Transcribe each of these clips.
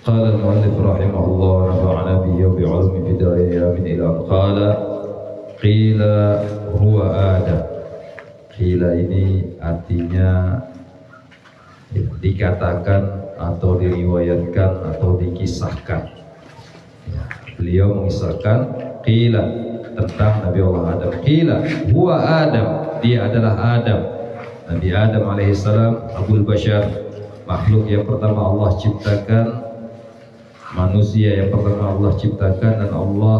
قال المؤلف رحمه الله ونفعنا به وبعلوم بداية من إلى قال قيل هو Adam. Qila ini artinya dikatakan atau diriwayatkan atau dikisahkan. Beliau mengisahkan qila tentang Nabi Allah Adam. Qila huwa Adam, dia adalah Adam. Nabi Adam alaihissalam Abul Bashar, makhluk yang pertama Allah ciptakan, manusia yang pertama Allah ciptakan dan Allah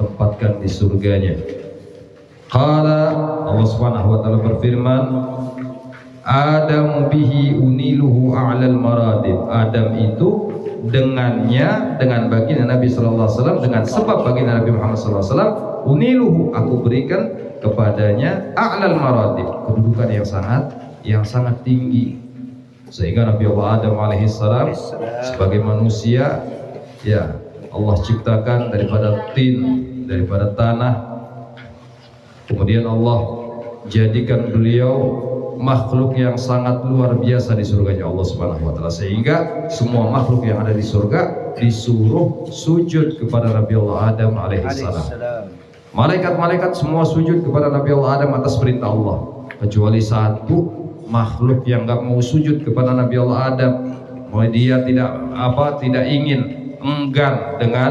tempatkan di surganya. Qala, Allah Subhanahu wa taala berfirman, Adam bihi uniluhu a'lal maradib. Adam itu dengannya, dengan baginda Nabi sallallahu alaihi wasallam, dengan sebab baginda Nabi Muhammad sallallahu alaihi wasallam, uniluhu, aku berikan kepadanya a'lal maradib, kedudukan yang sangat tinggi. Sehingga Nabi Allah Adam alaihissalam sebagai manusia, ya Allah ciptakan daripada tin, daripada tanah. Kemudian Allah jadikan beliau makhluk yang sangat luar biasa di surganya Allah Subhanahu wa taala, sehingga semua makhluk yang ada di surga disuruh sujud kepada Nabi Allah Adam alaihissalam. Malaikat-malaikat semua sujud kepada Nabi Allah Adam atas perintah Allah, kecuali satu makhluk yang enggak mau sujud kepada Nabi Allah Adam. Dia tidak ingin, enggan dengan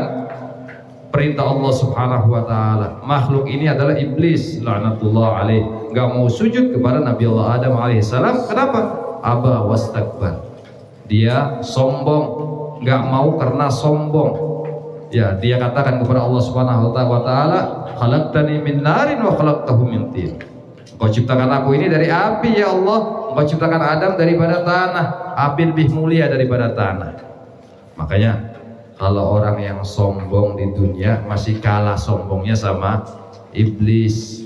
perintah Allah Subhanahu wa taala. Makhluk ini adalah iblis laknatullah alaih, enggak mau sujud kepada Nabi Allah Adam alaihissalam. Kenapa? Aba wastakbar. Dia sombong, enggak mau karena sombong. Ya, dia katakan kepada Allah Subhanahu wa taala, "Khalaqtani min narin wa khalaqtahu min tin." Engkau ciptakan aku ini dari api ya Allah, engkau ciptakan Adam daripada tanah. Api lebih mulia daripada tanah. Makanya kalau orang yang sombong di dunia masih kalah sombongnya sama iblis.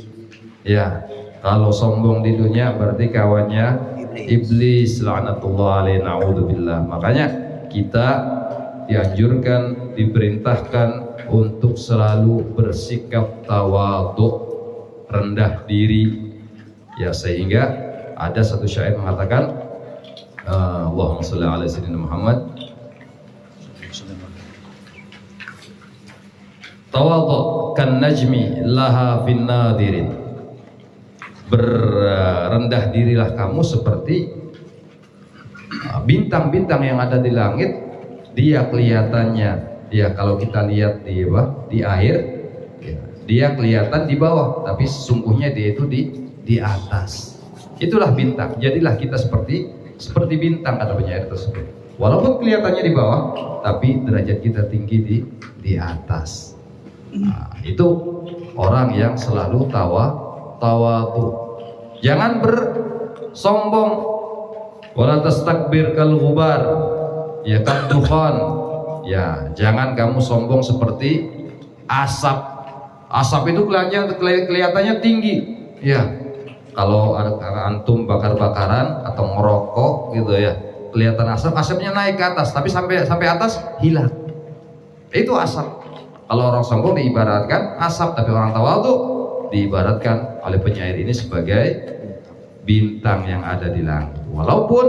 Ya, kalau sombong di dunia berarti kawannya iblis laknatullah alaihi, naudzubillah. Makanya kita dianjurkan, diperintahkan untuk selalu bersikap tawadhu, rendah diri. Ya, sehingga ada satu syair mengatakan Allahumma shalli ala sayyidina Muhammad, tawadhu kan najmi laha fin nadirin. Berendah dirilah kamu seperti bintang-bintang yang ada di langit. Dia kelihatannya, ya kalau kita lihat di air, ya, dia kelihatan di bawah, tapi sesungguhnya dia itu di atas. Itulah bintang. Jadilah kita seperti bintang, kata penyair tersebut. Walaupun kelihatannya di bawah, tapi derajat kita tinggi di atas. Nah, itu orang yang selalu tawadhu. Jangan bersombong. Wala tastakbir kal ghubar, ya kan dukhan. Ya, jangan kamu sombong seperti asap. Asap itu kelihatannya tinggi. Ya, kalau antum bakar-bakaran atau ngerokok gitu ya, kelihatan asapnya naik ke atas, tapi sampai atas hilang. Itu asap. Kalau orang sombong diibaratkan asap, tapi orang tawadhu diibaratkan oleh penyair ini sebagai bintang yang ada di langit. Walaupun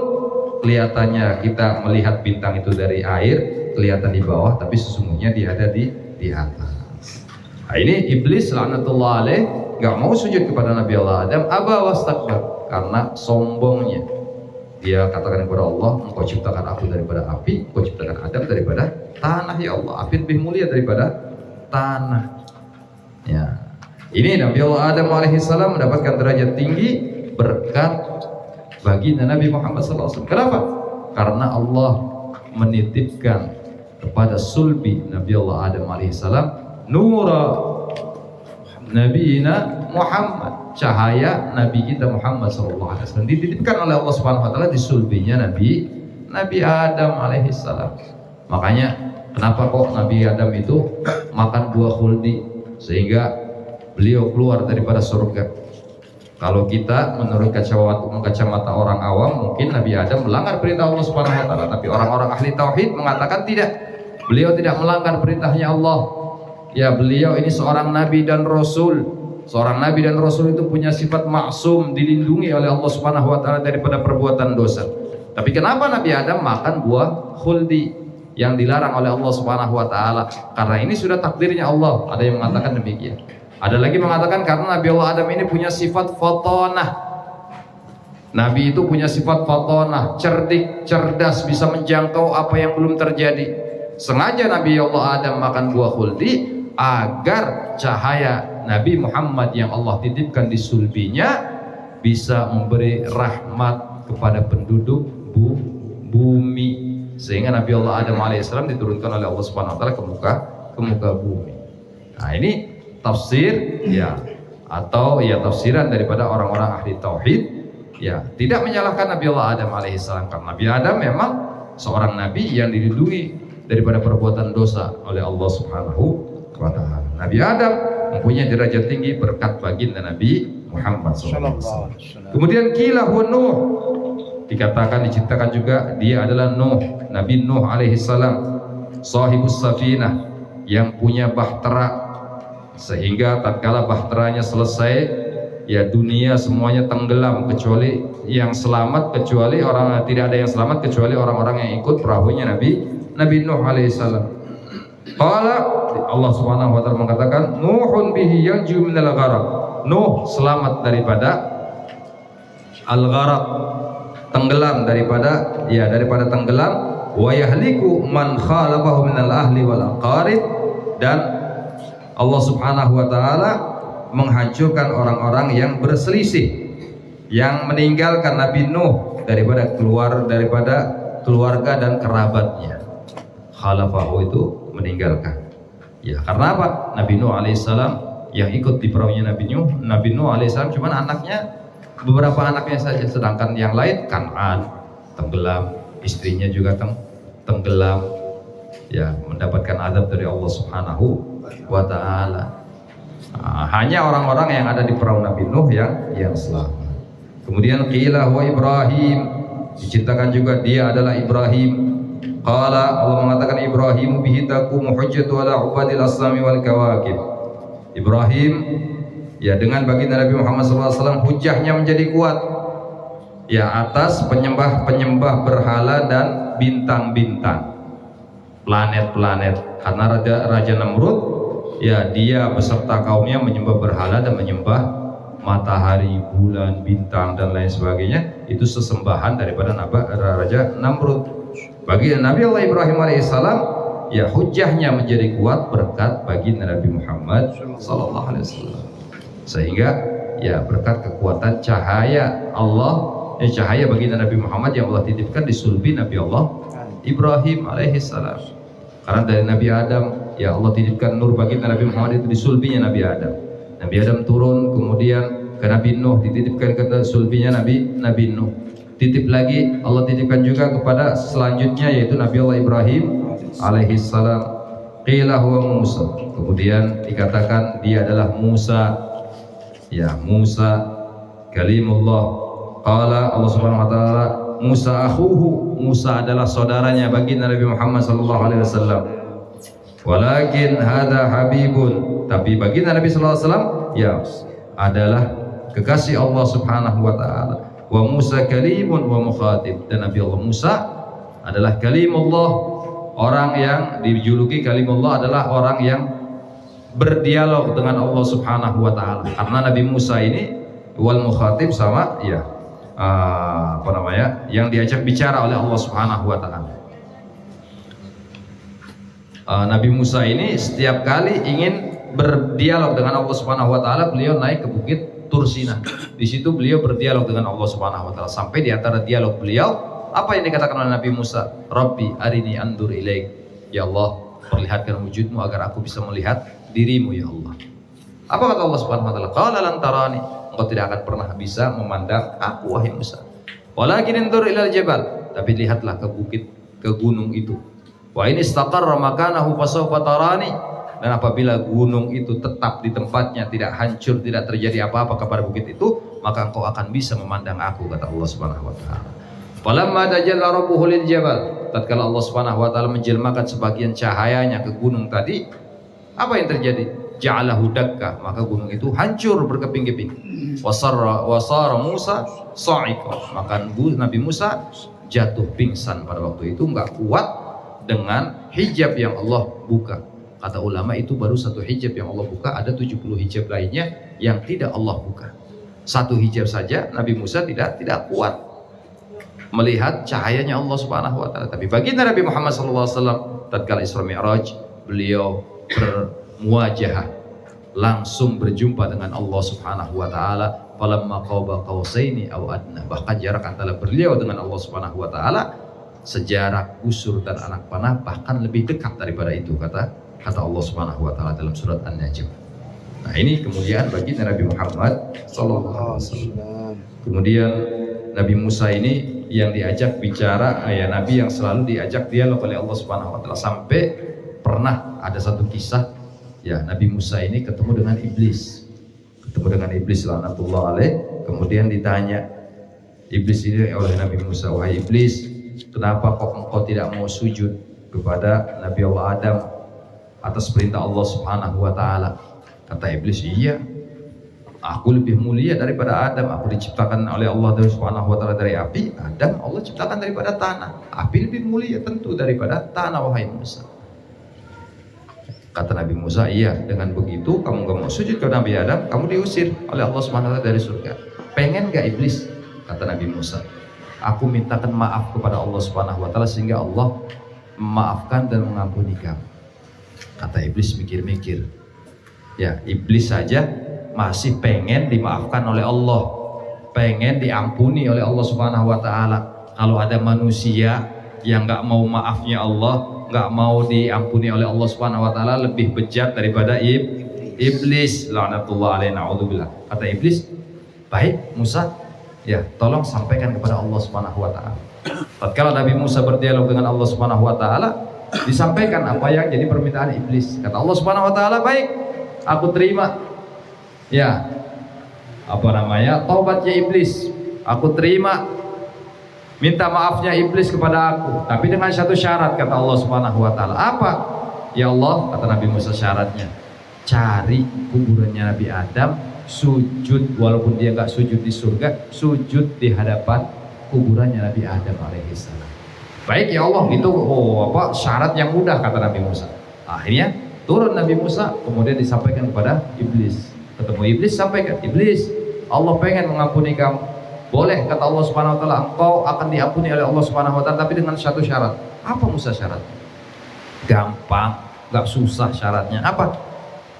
kelihatannya kita melihat bintang itu dari air, kelihatan di bawah, tapi sesungguhnya dia ada di atas. Nah, ini iblis laknatullah alaih nggak mau sujud kepada Nabi Allah Adam, aba wastakbar, karena sombongnya. Dia katakan kepada Allah, engkau ciptakan aku daripada api, engkau ciptakan Adam daripada tanah ya Allah. Api lebih mulia daripada tanah. Ya, ini Nabi Allah Adam alaihissalam mendapatkan derajat tinggi berkat baginda Nabi Muhammad SAW. Kenapa? Karena Allah menitipkan kepada sulbi Nabi Allah Adam alaihissalam nura Nabiina Muhammad, cahaya Nabi kita Muhammad SAW dititipkan oleh Allah Subhanahu wa taala di sulbinya Nabi Adam alaihissalam. Makanya kenapa kok Nabi Adam itu makan buah khuldi sehingga beliau keluar daripada surga. Kalau kita menurut kacamata orang awam, mungkin Nabi Adam melanggar perintah Allah Subhanahu wa taala, tapi orang-orang ahli tauhid mengatakan tidak. Beliau tidak melanggar perintahnya Allah. Ya, beliau ini seorang nabi dan rasul. Seorang nabi dan rasul itu punya sifat maksum, dilindungi oleh Allah Subhanahu wa taala daripada perbuatan dosa. Tapi kenapa Nabi Adam makan buah khuldi yang dilarang oleh Allah Subhanahu wa taala? Karena ini sudah takdirnya Allah. Ada yang mengatakan demikian. Ada lagi mengatakan karena Nabi Allah Adam ini punya sifat fatonah. Nabi itu punya sifat fatonah, cerdik, cerdas, bisa menjangkau apa yang belum terjadi. Sengaja Nabi Allah Adam makan buah khuldi agar cahaya Nabi Muhammad yang Allah titipkan di sulbinya bisa memberi rahmat kepada penduduk bumi, sehingga Nabi Allah Adam alaihissalam diturunkan oleh Allah Subhanahu wa taala ke muka bumi. Nah, ini tafsir ya, atau ya tafsiran daripada orang-orang ahli tauhid ya, tidak menyalahkan Nabi Allah Adam alaihissalam, karena Nabi Adam memang seorang nabi yang dilindungi daripada perbuatan dosa oleh Allah Subhanahu wa taala. Nabi Adam mempunyai derajat tinggi berkat baginda Nabi Muhammad SAW. Kemudian qila huwa Nuh, dikatakan diciptakan juga dia adalah Nuh, Nabi Nuh alaihissalam, sahibus safinah, yang punya bahtera, sehingga tatkala bahteranya selesai ya dunia semuanya tenggelam kecuali yang selamat, kecuali orang, tidak ada yang selamat kecuali orang-orang yang ikut perahunya Nabi Nuh alaihissalam. Qala, Allah Subhanahu wa taala mengatakan Nuhun bihi yanju minal gharaq, Nuh selamat daripada al-gharaq, tenggelam, daripada tenggelam, wa yahliku man khalafahu minal ahli wal aqarib, dan Allah Subhanahu wa taala menghancurkan orang-orang yang berselisih, yang meninggalkan Nabi Nuh daripada keluarga dan kerabatnya. Khalafahu itu meninggalkan. Ya, karena apa? Nabi Nuh alaihissalam yang ikut di perahunya Nabi Nuh alaihissalam cuma anaknya, beberapa anaknya saja, sedangkan yang lain Kan'an tenggelam, istrinya juga tenggelam, ya, mendapatkan azab dari Allah Subhanahu wa taala. Hanya orang-orang yang ada di perahu Nabi Nuh yang selamat. Kemudian qila wa Ibrahim, diciptakan juga dia adalah Ibrahim. Qala, Allah mengatakan Ibrahim bihi taqumu hujjatu ala ubadil asnami wal kawakib. Ibrahim ya, dengan baginda Nabi Muhammad SAW hujahnya menjadi kuat ya atas penyembah berhala dan bintang-bintang, planet-planet. Karena Raja Namrud ya, dia beserta kaumnya menyembah berhala dan menyembah matahari, bulan, bintang dan lain sebagainya. Itu sesembahan daripada Raja Namrud. Bagi Nabi Allah Ibrahim alaihissalam ya, hujahnya menjadi kuat berkat baginda Nabi Muhammad sallallahu alaihi wasallam, sehingga ya berkat kekuatan cahaya Allah, cahaya baginda Nabi Muhammad yang Allah titipkan di sulbi Nabi Allah Ibrahim alaihissalam. Karena dari Nabi Adam ya, Allah titipkan nur baginda Nabi Muhammad itu di sulbinya Nabi Adam. Nabi Adam turun, kemudian ke Nabi Nuh dititipkan ke sulbinya Nabi Nuh. Titip lagi, Allah titipkan juga kepada selanjutnya, yaitu Nabi Allah Ibrahim alaihissalam. Qila huwa Musa, kemudian dikatakan dia adalah Musa ya, Musa kalimullah. Qala, Allah Subhanahu wa taala Musa akhuhu, Musa adalah saudaranya baginda Nabi Muhammad sallallahu alaihi wasallam. Walakin hada habibun, tapi baginda Nabi sallallahu alaihi wasallam ya adalah kekasih Allah Subhanahu wa taala. Wa Musa kalimun wa mukhatib, dan Nabi Allah Musa adalah kalimullah, orang yang dijuluki kalimullah adalah orang yang berdialog dengan Allah Subhanahu wa taala. Karena Nabi Musa ini wal mukhatib sama ya, yang diajak bicara oleh Allah Subhanahu wa taala. Nabi Musa ini setiap kali ingin berdialog dengan Allah Subhanahu wa taala, beliau naik ke bukit Tursina. Di situ beliau berdialog dengan Allah Subhanahu wa taala. Sampai di antara dialog beliau, apa yang dikatakan oleh Nabi Musa? Rabbi arini andur ilaik. Ya Allah, perlihatkan wujudmu agar aku bisa melihat dirimu ya Allah. Apa kata Allah Subhanahu wa taala? Qala lan tarani, engkau tidak akan pernah bisa memandang aku wahai Musa. Walakin andur ilal jabal, tapi lihatlah ke bukit, ke gunung itu. Wa in istaqarra makanahu fasawfa tarani, dan apabila gunung itu tetap di tempatnya, tidak hancur, tidak terjadi apa-apa kepada bukit itu, maka engkau akan bisa memandang aku, kata Allah Subhanahu wa taala. Falamma tajalla rabbuhu lil jabal, tatkala Allah Subhanahu wa taala menjelmakan sebagian cahayanya ke gunung tadi, apa yang terjadi? Ja'alahu dakka, maka gunung itu hancur berkeping-keping. Wasara Musa sa'iqa, maka Nabi Musa jatuh pingsan pada waktu itu, nggak kuat dengan hijab yang Allah buka. Kata ulama itu baru satu hijab yang Allah buka, ada 70 hijab lainnya yang tidak Allah buka. Satu hijab saja Nabi Musa tidak kuat melihat cahayanya Allah Subhanahu wa taala. Tapi baginda Nabi Muhammad SAW tatkala Isra Mi'raj, beliau bermuajahah, langsung berjumpa dengan Allah Subhanahu wa taala. Falamma qaba qausaini aw adna, bahkan jarak antara beliau dengan Allah Subhanahu wa taala sejarak busur dan anak panah, bahkan lebih dekat daripada itu, kata Allah Subhanahu wa taala dalam surat An-Najm. Nah, ini kemuliaan bagi Nabi Muhammad sallallahu alaihi wasallam. Kemudian Nabi Musa ini yang diajak bicara, ya Nabi yang selalu diajak dialog oleh Allah Subhanahu wa taala, sampai pernah ada satu kisah, ya Nabi Musa ini ketemu dengan iblis. Laknatullah alaih. Kemudian ditanya iblis ini oleh Nabi Musa, wahai iblis, kenapa kok engkau tidak mau sujud kepada Nabi Allah Adam atas perintah Allah Subhanahu wa taala? Kata iblis, iya, aku lebih mulia daripada Adam. Aku diciptakan oleh Allah Subhanahu wa taala dari api, Adam Allah ciptakan daripada tanah. Api lebih mulia tentu daripada tanah, wahai Musa. Kata Nabi Musa, iya, dengan begitu kamu gak mau sujud ke Nabi Adam, kamu diusir oleh Allah Subhanahu wa taala dari surga. Pengen gak iblis? Kata Nabi Musa, aku mintakan maaf kepada Allah Subhanahu wa taala sehingga Allah memaafkan dan mengampuni kamu. Kata iblis mikir-mikir, ya iblis saja masih pengen dimaafkan oleh Allah, pengen diampuni oleh Allah Subhanahu wa taala. Kalau ada manusia yang gak mau maafnya Allah, nggak mau diampuni oleh Allah Subhanahu wa taala, lebih bejat daripada iblis. Laknatullah alaihi, naudzubillah. Kata iblis, baik Musa, ya tolong sampaikan kepada Allah Subhanahu wa taala. Tatkala Nabi Musa berdialog dengan Allah Subhanahu wa taala, disampaikan apa yang jadi permintaan iblis. Kata Allah Subhanahu wa taala, baik, aku terima. Ya, taubatnya iblis, aku terima. Minta maafnya iblis kepada aku, tapi dengan satu syarat, kata Allah Subhanahu wa taala. Apa? Ya Allah, kata Nabi Musa, syaratnya cari kuburannya Nabi Adam, sujud, walaupun dia nggak sujud di surga, sujud di hadapan kuburannya Nabi Adam alaihissalam. Baik ya Allah, itu syarat yang mudah, kata Nabi Musa. Akhirnya turun Nabi Musa, kemudian disampaikan kepada iblis. Ketemu iblis, sampaikan, iblis, Allah pengen mengampuni kamu. Boleh, kata Allah Subhanahu wa taala, engkau akan diampuni oleh Allah Subhanahu wa taala, tapi dengan satu syarat. Apa Musa syaratnya? Gampang, gak susah syaratnya. Apa?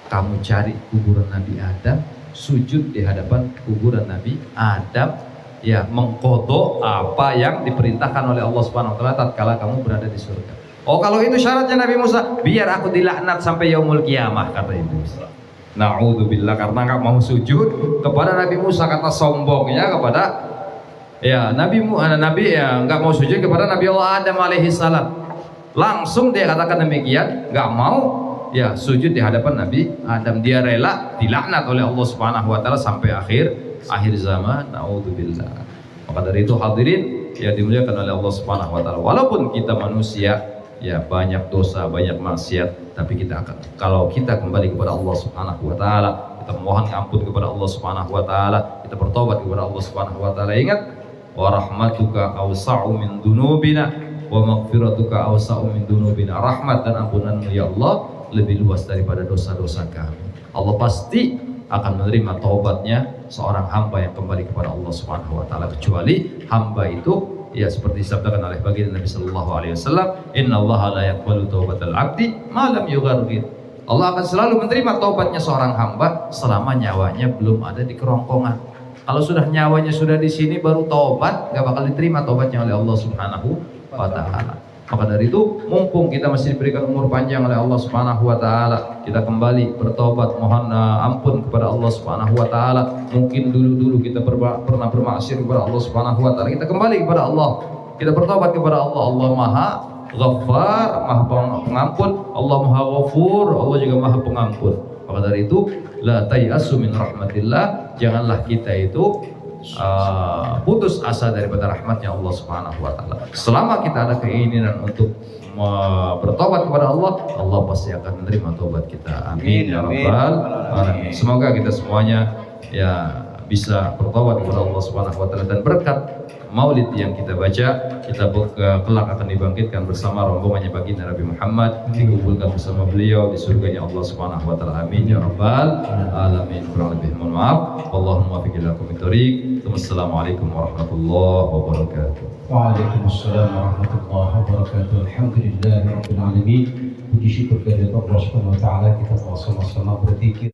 Kamu cari kuburan Nabi Adam, sujud di hadapan kuburan Nabi Adam, ya mengkodok apa yang diperintahkan oleh Allah Subhanahu wa taala tatkala kamu berada di surga. Oh, kalau itu syaratnya Nabi Musa, biar aku dilaknat sampai yaumul kiamah, kata iblis. Na'udzubillah, karena nggak mau sujud kepada Nabi Musa, kata sombongnya kepada Nabi nggak mau sujud kepada Nabi Allah Adam alaihissalam. Langsung dia katakan demikian, nggak mau sujud di hadapan Nabi Adam. Dia rela dilaknat oleh Allah Subhanahu wa taala sampai akhir zaman. Na'udzubillah. Maka dari itu hadirin yang dimuliakan oleh Allah Subhanahu wa taala, walaupun kita manusia, banyak dosa, banyak maksiat, tapi kalau kita kembali kepada Allah Subhanahu wa taala, kita mohon ampun kepada Allah Subhanahu wa taala, kita bertobat kepada Allah Subhanahu wa taala. Ingat, wa rahmatuka awsa'u min dunubina wa maghfiratuka awsa'u min dunubina. Rahmat dan ampunanmu ya Allah lebih luas daripada dosa-dosa kami. Allah pasti akan menerima taubatnya seorang hamba yang kembali kepada Allah Subhanahu wa taala, kecuali hamba itu seperti disabdakan oleh baginda Nabi sallallahu alaihi wasallam, innallaha la yaqbalu taubatal abdi ma lam yughargir. Allah akan selalu menerima taubatnya seorang hamba selama nyawanya belum ada di kerongkongan. Kalau sudah nyawanya sudah di sini baru taubat, gak bakal diterima taubatnya oleh Allah Subhanahu wa taala. Maka dari itu, mumpung kita masih diberikan umur panjang oleh Allah Subhanahu wa taala, kita kembali bertobat, mohon ampun kepada Allah Subhanahu wa taala. Mungkin dulu kita pernah bermaksiat kepada Allah Subhanahu wa taala. Kita kembali kepada Allah. Kita bertobat kepada Allah. Allah Maha Ghaffar, Maha Pengampun. Allah Maha Ghafur, Allah juga Maha Pengampun. Maka dari itu, la tayasu min rahmatillah. Janganlah kita itu putus asa daripada rahmatnya Allah Subhanahu wa taala. Selama kita ada keinginan untuk bertobat kepada Allah, Allah pasti akan menerima tobat kita. Amin ya rabbal alamin. Semoga kita semuanya bisa bertobat kepada Allah Subhanahu wa taala, dan berkat maulid yang kita baca, kita kelak akan dibangkitkan bersama rombongannya baginda Nabi Muhammad, dikumpulkan bersama beliau di surganya Allah Subhanahu wa taala. Amin ya rabbal alamin. Kurang lebih mohon maaf. Wallahumma fiqil lakum bitoriq. Wassalamualaikum warahmatullahi wabarakatuh. Waalaikumsalam warahmatullahi wabarakatuh. Alhamdulillahirabbil alamin. Puji syukur kepada Allah Subhanahu wa taala, kita sama-sama berzikir.